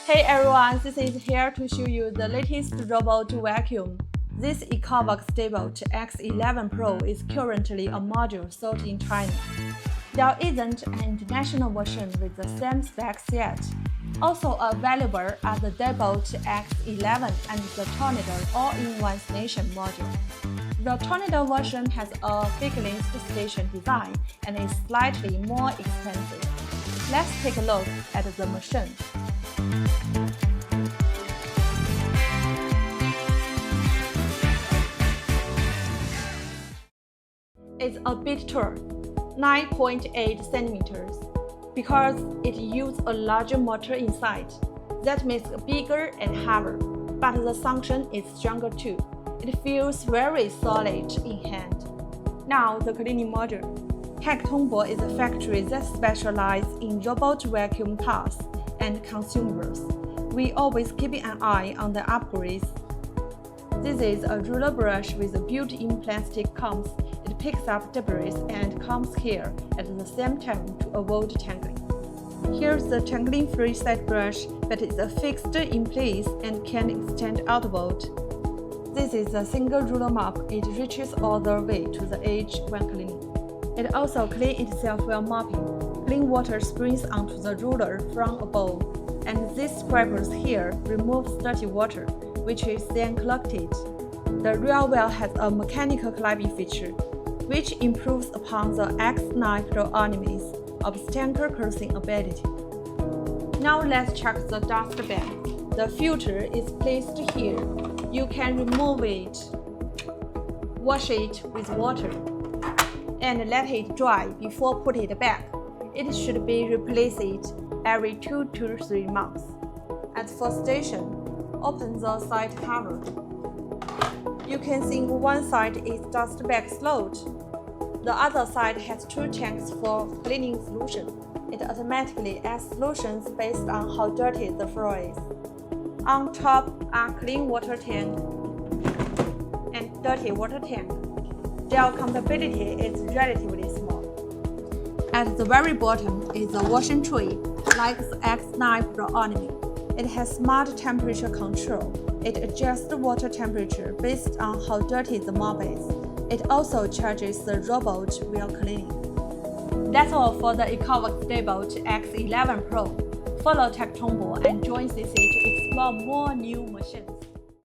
Hey everyone, this is here to show you the latest robot vacuum. This Ecovacs DEEBOT X11 Pro is currently a model sold in China. There isn't an international version with the same specs yet. Also available are the DEEBOT X11 and the Tornado all-in-one station module. The Tornado version has a big-length station design and is slightly more expensive. Let's take a look at the machine. It's a bit tall, 9.8 centimeters, because it uses a larger motor inside. That makes it bigger and heavier, but the suction is stronger too. It feels very solid in hand. Now the cleaning module. techTongBo is a factory that specializes in robot vacuum tasks and consumables. We always keep an eye on the upgrades. This is a roller brush with a built-in plastic combs. It picks up debris and combs hair at the same time to avoid tangling. Here's the tangling-free side brush, but it's fixed in place and can extend outward. This is a single ruler mop. It reaches all the way to the edge when cleaning. It also cleans itself while mopping. Clean water springs onto the ruler from above, and these scrapers here remove dirty water, which is then collected. The rear wheel has a mechanical climbing feature, which improves upon the X9 Pro enemies' obstacle crossing ability. Now let's check the dust bag. The filter is placed here. You can remove it, wash it with water, and let it dry before putting it back. It should be replaced every 2 to 3 months. At first station, open the side cover. You can see one side is dust bag slot. The other side has 2 tanks for cleaning solution. It automatically adds solutions based on how dirty the floor is. On top are clean water tank and dirty water tank. Their compatibility is relatively small. At the very bottom is a washing tray, like the X9 Pro enemy. It has smart temperature control. It adjusts the water temperature based on how dirty the mop is. It also charges the robot while cleaning. That's all for the Ecovacs DEEBOT X11 Pro. Follow techTongBo and join CC to explore more new machines.